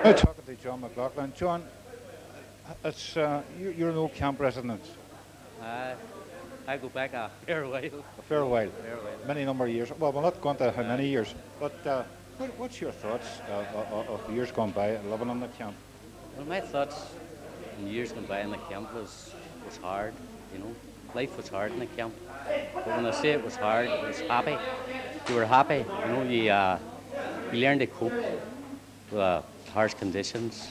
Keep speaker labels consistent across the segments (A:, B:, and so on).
A: I'm talking to John McLaughlin. John, you're an old camp resident,
B: Uh, I go back a fair while.
A: a fair while,
B: Fair while.
A: many number of years. Well, we're not going to how
B: Uh,
A: many years, but what's your thoughts of years gone by living in the camp?
B: well, my thoughts in years gone by in the camp was hard. You know, life was hard in the camp. But when I say it was hard, it was happy. You were happy. You know, you learned to cope with harsh conditions,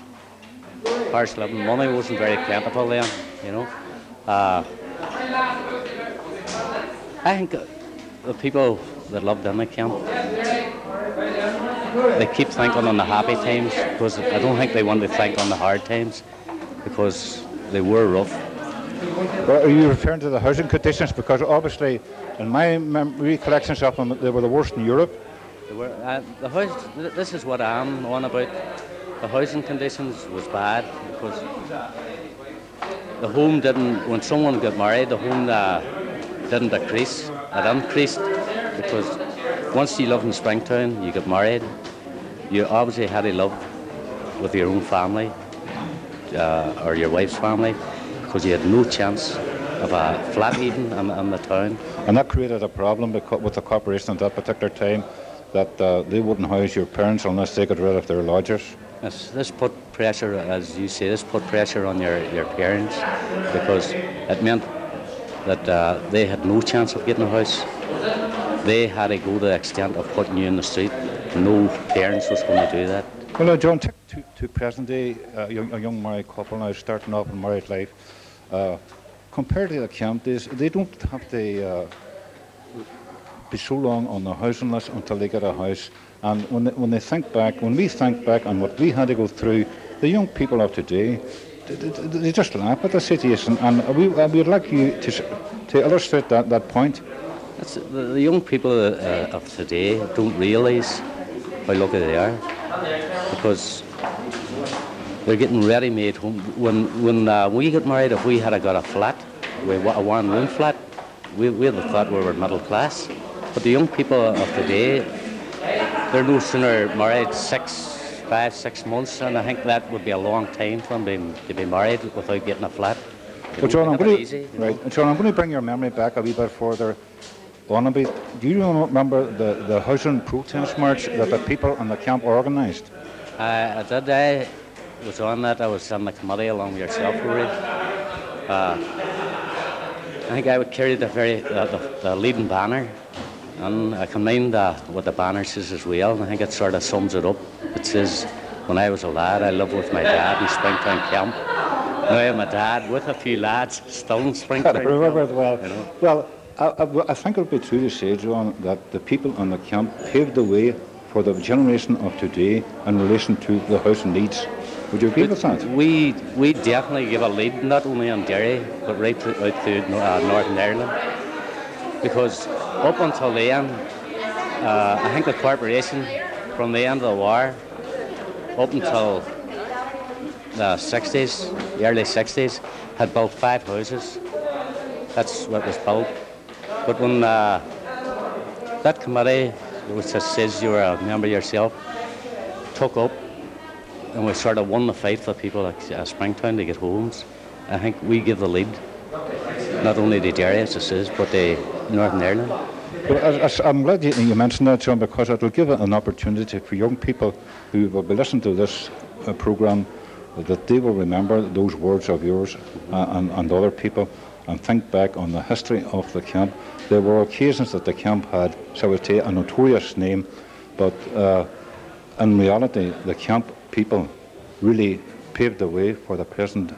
B: harsh living. Money wasn't very plentiful then. You know. Uh, I think the people that lived in the camp, they keep thinking on the happy times because I don't think they want to think on the hard times because they were rough.
A: Well, are you referring to the housing conditions? Because obviously, in my recollections of them, they were the worst in Europe.
B: They were, the house, this is what I'm on about. The housing conditions was bad because the home didn't, when someone got married, the home didn't decrease, it increased because once you live in Springtown, you get married, you obviously had to live with your own family or your wife's family because you had no chance of a flat eating in the town.
A: And that created a problem with the corporation at that particular time, that they wouldn't house your parents unless they got rid of their lodgers.
B: This put pressure, as you say, this put pressure on your parents because it meant that they had no chance of getting a house. They had to go to the extent of putting you in the street. No parents was going to do that.
A: Well, now, John, take to present day, a young married couple now starting off in married life. Compared to the camp days, they don't have to be so long on the housing list until they get a house. And when we think back on what we had to go through, the young people of today, they just laugh at the situation. And we would like you to illustrate that point.
B: The young people of today don't realise how lucky they are because they're getting ready-made home. When we got married, if we had got a flat, a one-room flat, we'd have thought we were middle class. But the young people of today, they're no sooner married 5, 6 months, and I think that would be a long time for them to be married without getting a flat.
A: Well, John, I'm going to bring your memory back a wee bit further. Do you remember the housing protest march that the people in the camp organised?
B: I did. I was on that. I was on the committee along with yourself, Rory. I think I would carry the leading banner, and I can mind what the banner says as well, and I think it sort of sums it up. It says, when I was a lad, I lived with my dad in Springtown camp. Now I'm a dad with a few lads still in Springtown.
A: I remember it well.
B: You know?
A: Well, I think it would be true to say, John, that the people in the camp paved the way for the generation of today in relation to the housing needs. Would you agree with that?
B: We definitely give a lead, not only on Derry, but right out through Northern Ireland. Because up until then, I think the corporation, from the end of the war, up until the 60s, the early 60s, had built 5 houses. That's what was built. But when that committee, which says you were a member yourself, took up, and we sort of won the fight for people like Springtown to get homes, I think we give the lead, not only to Derry as it is, but to Northern Ireland.
A: Well, I'm glad you mentioned that, John, because it will give an opportunity for young people who will be listening to this programme, that they will remember those words of yours and other people, and think back on the history of the camp. There were occasions that the camp had, shall we say, a notorious name, but in reality, the camp people really paved the way for the present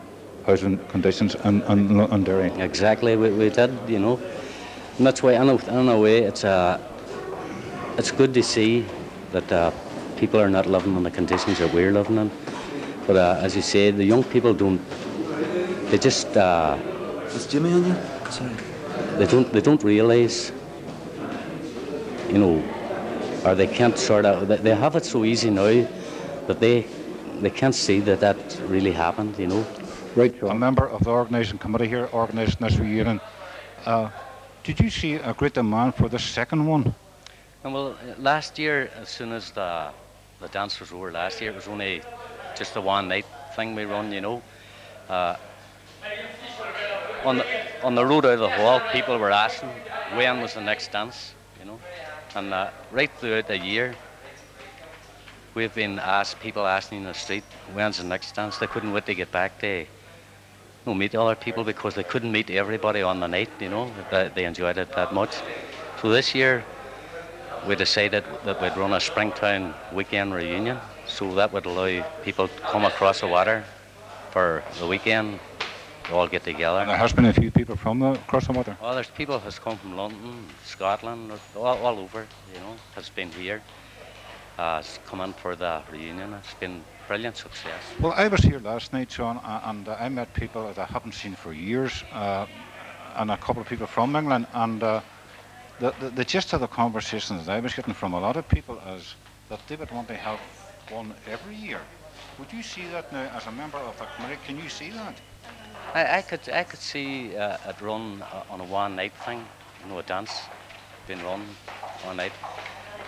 A: housing conditions in Derry.
B: Exactly, we did, you know. And that's why, in a way, it's good to see that people are not living in the conditions that we're living in. But as you say, the young people don't. They just.
C: Is Jimmy on you? Sorry.
B: They don't realise, you know, or they can't sort of. They have it so easy now that they can't see that really happened, you know.
A: Right, John. A member of the organising committee here organising this reunion. Did you see a great demand for the second one?
B: And well, last year, as soon as the dance was over last year, it was only just a one night thing we run, you know. Uh, on the road out of the hall, people were asking when was the next dance, you know. And right throughout the year, we've been people asking in the street, when's the next dance? They couldn't wait to get back to meet other people because they couldn't meet everybody on the night, you know. They enjoyed it that much. So this year, we decided that we'd run a Springtown weekend reunion, so that would allow people to come across the water for the weekend, all get together.
A: There has been a few people from across the water.
B: Well, there's people who's come from London, Scotland, all over, you know, has been here. It's come in for the reunion. It's been brilliant success.
A: Well, I was here last night, Sean, and I met people that I haven't seen for years, and a couple of people from England, and the gist of the conversations that I was getting from a lot of people is that they would want to have one every year. Would you see that now as a member of the committee? Can you see that?
B: I could see it run on a one night thing, you know, a dance being run one night.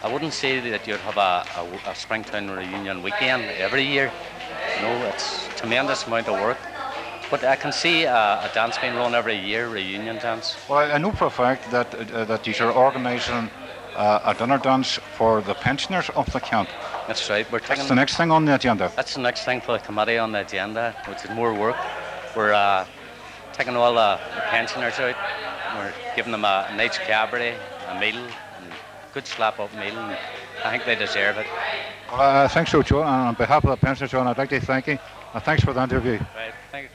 B: I wouldn't say that you'd have a Springtown reunion weekend every year. You know, it's a tremendous amount of work. But I can see a dance being run every year, reunion dance.
A: Well, I know for a fact that you are organising a dinner dance for the pensioners of the camp.
B: That's right.
A: That's the next thing on the agenda.
B: That's the next thing for the committee on the agenda, which is more work. We're taking all the pensioners out. We're giving them a nice cabaret, a meal, and a good slap-up meal, and I think they deserve it.
A: Well, I think so, Joe. And on behalf of the pensioners, John, I'd like to thank you. Thanks for the interview.
B: Right. Thank you.